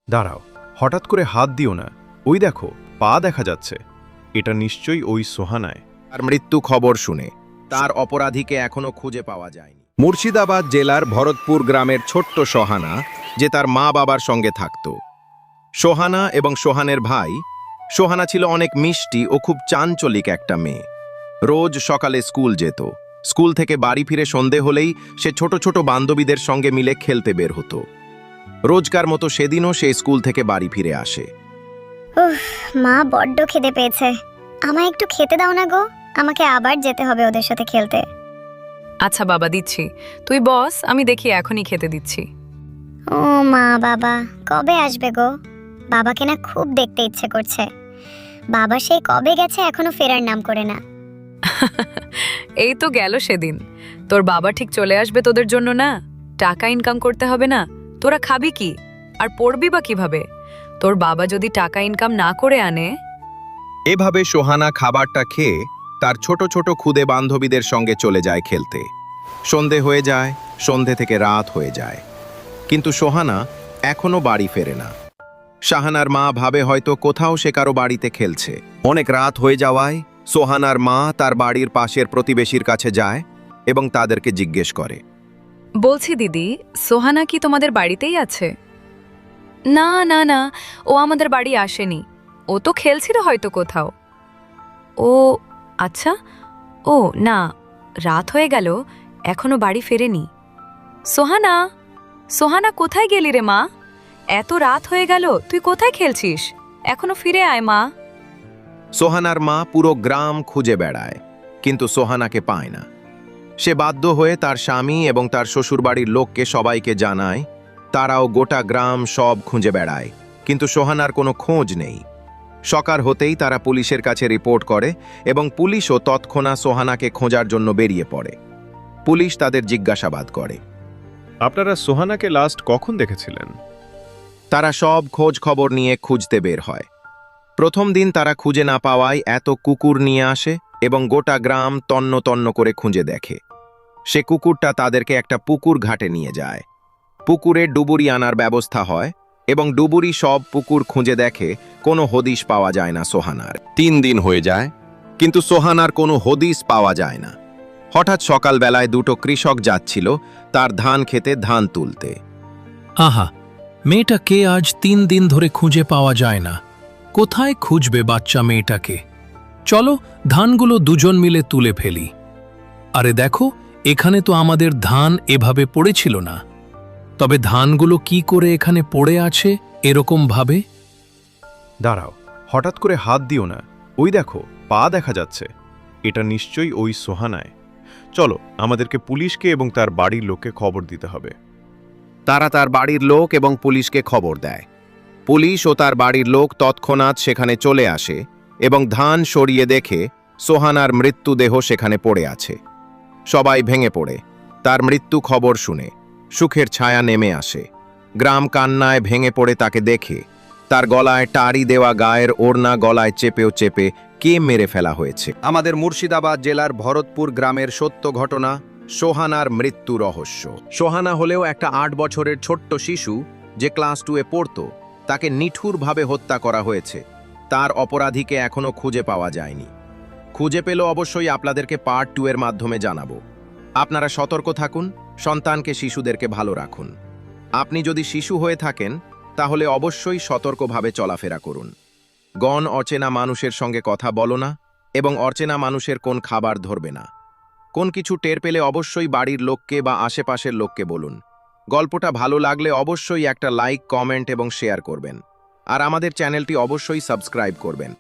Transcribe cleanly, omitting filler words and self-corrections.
দাঁড়াও, হঠাৎ করে হাত দিও না। ওই দেখো, পা দেখা যাচ্ছে। এটা নিশ্চয়ই ওই সোহানায়। তার মৃত্যু খবর শুনে তার অপরাধীকে এখনো খুঁজে পাওয়া যায়নি। মুর্শিদাবাদ জেলার ভরতপুর গ্রামের ছোট্ট সোহানা, যে তার মা বাবার সঙ্গে থাকত। সোহানা এবং সোহানের ভাই। সোহানা ছিল অনেক মিষ্টি ও খুব চাঞ্চলিক একটা মেয়ে। রোজ সকালে স্কুল যেত। স্কুল থেকে বাড়ি ফিরে সন্ধে হলেই সে ছোট ছোট বান্ধবীদের সঙ্গে মিলে খেলতে বের হতো। রোজকার মতো সেদিনও সে স্কুল থেকে বাড়ি ফিরে আসে। উফ, মা বড্ড খিদে পেয়েছে। আমায় একটু খেতে দাও না গো, আমাকে আবার যেতে হবে ওদের সাথে খেলতে। আচ্ছা বাবা, দিচ্ছি। তুই বস, আমি দেখি এখনই খেতে দিচ্ছি। ও মা, বাবা কবে আসবে গো? বাবাকে না খুব দেখতে ইচ্ছে করছে। বাবা সেই কবে গেছে, এখনো ফেরার নাম করে না। এই তো গেল সেদিন। তোর বাবা ঠিক চলে আসবে তোদের জন্য না? টাকা ইনকাম করতে হবে না? তোরা খাবি কি আর পড়বি বা কিভাবে? তোর বাবা যদি টাকা ইনকাম না করে আনে। এভাবে সোহানা খাবারটা খেয়ে তার ছোট ছোট খুদে বান্ধবীদের সঙ্গে চলে যায় খেলতে। সন্ধে হয়ে যায়, সন্ধে থেকে রাত হয়ে যায়, কিন্তু সোহানা এখনো বাড়ি ফেরে না। শাহানার মা ভাবে হয়তো কোথাও সে কারো বাড়িতে খেলছে। অনেক রাত হয়ে যাওয়ায় সোহানার মা তার বাড়ির পাশের প্রতিবেশীর কাছে যায় এবং তাদেরকে জিজ্ঞেস করে, বলছি দিদি, সোহানা কি তোমাদের বাড়িতেই আছে? না না না, ও আমাদের বাড়ি আসেনি। ও তো খেলছিল হয়তো কোথাও। ও আচ্ছা, ও না, রাত হয়ে গেল, এখনো বাড়ি ফেরেনি। সোহানা, সোহানা কোথায় গেলি রে মা? এত রাত হয়ে গেল, তুই কোথায় খেলছিস? এখনো ফিরে আয় মা। সোহানার মা পুরো গ্রাম খুঁজে বেড়ায়, কিন্তু সোহানাকে পায় না। সে বাধ্য হয়ে তার স্বামী এবং তার শ্বশুরবাড়ির লোককে সবাইকে জানায়। তারাও গোটা গ্রাম সব খুঁজে বেড়ায়, কিন্তু সোহানার কোনো খোঁজ নেই। সকাল হতেই তারা পুলিশের কাছে রিপোর্ট করে এবং পুলিশও তৎক্ষণাৎ সোহানাকে খোঁজার জন্য বেরিয়ে পড়ে। পুলিশ তাদের জিজ্ঞাসাবাদ করে। আপনারা সোহানাকে লাস্ট কখন দেখেছিলেন? তারা সব খোঁজ খবর নিয়ে খুঁজতে বের হয়। প্রথম দিন তারা খুঁজে না পাওয়ায় এত কুকুর নিয়ে আসে এবং গোটা গ্রাম তন্ন তন্ন করে খুঁজে দেখে। সে কুকুরটা তাদেরকে একটা পুকুর ঘাটে নিয়ে যায়। পুকুরে ডুবুরি আনার ব্যবস্থা হয় এবং ডুবুরি সব পুকুর খুঁজে দেখে, কোনো হদিশ পাওয়া যায় না সোহানার। 3 দিন হয়ে যায়, কিন্তু সোহানার কোনো হদিশ পাওয়া যায় না। হঠাৎ সকালবেলায় দুটো কৃষক যাচ্ছিল তার ধান খেতে ধান তুলতে। আহা, মেয়েটাকে আজ 3 দিন ধরে খুঁজে পাওয়া যায় না। কোথায় খুঁজবে বাচ্চা মেয়েটাকে? চলো ধানগুলো দুজন মিলে তুলে ফেলি। আরে দেখো, এখানে তো আমাদের ধান এভাবে পড়েছিল না। তবে ধানগুলো কি করে এখানে পড়ে আছে এরকম ভাবে? দাঁড়াও, হঠাৎ করে হাত দিও না। ওই দেখো, পা দেখা যাচ্ছে। এটা নিশ্চয়ই ওই সোহানায়। চলো, আমাদেরকে পুলিশকে এবং তার বাড়ির লোককে খবর দিতে হবে। তারা তার বাড়ির লোক এবং পুলিশকে খবর দেয়। পুলিশ ও তার বাড়ির লোক তৎক্ষণাৎ সেখানে চলে আসে এবং ধান সরিয়ে দেখে সোহানার মৃত্যুদেহ সেখানে পড়ে আছে। সবাই ভেঙে পড়ে তার মৃত্যু খবর শুনে। সুখের ছায়া নেমে আসে। গ্রাম কান্নায় ভেঙে পড়ে তাকে দেখে। তার গলায় টাড়ি দেওয়া গায়ের ওড়না গলায় চেপেও চেপে কে মেরে ফেলা হয়েছে। আমাদের মুর্শিদাবাদ জেলার ভরতপুর গ্রামের সত্য ঘটনা, সোহানার মৃত্যু রহস্য। সোহানা হলেও একটা 8 বছরের ছোট্ট শিশু, যে ক্লাস 2-এ পড়তো। তাকে নিঠুরভাবে হত্যা করা হয়েছে। তার অপরাধীকে এখনো খুঁজে পাওয়া যায়নি। খুঁজে পেল অবশ্যই আপনাদেরকে পার্ট 2 এর মাধ্যমে জানাবো। আপনারা সতর্ক থাকুন, সন্তানকে শিশুদেরকে ভালো রাখুন। আপনি যদি শিশু হয়ে থাকেন তাহলে অবশ্যই সতর্কভাবে চলাফেরা করুন। অচেনা মানুষের সঙ্গে কথা বলো না এবং অচেনা মানুষের কোন খাবার ধরবে না। কোন কিছু টের পেলে অবশ্যই বাড়ির লোককে বা আশেপাশের লোককে বলুন। গল্পটা ভালো লাগলে অবশ্যই একটা লাইক, কমেন্ট এবং শেয়ার করবেন। আর আমাদের চ্যানেলটি অবশ্যই সাবস্ক্রাইব করবেন।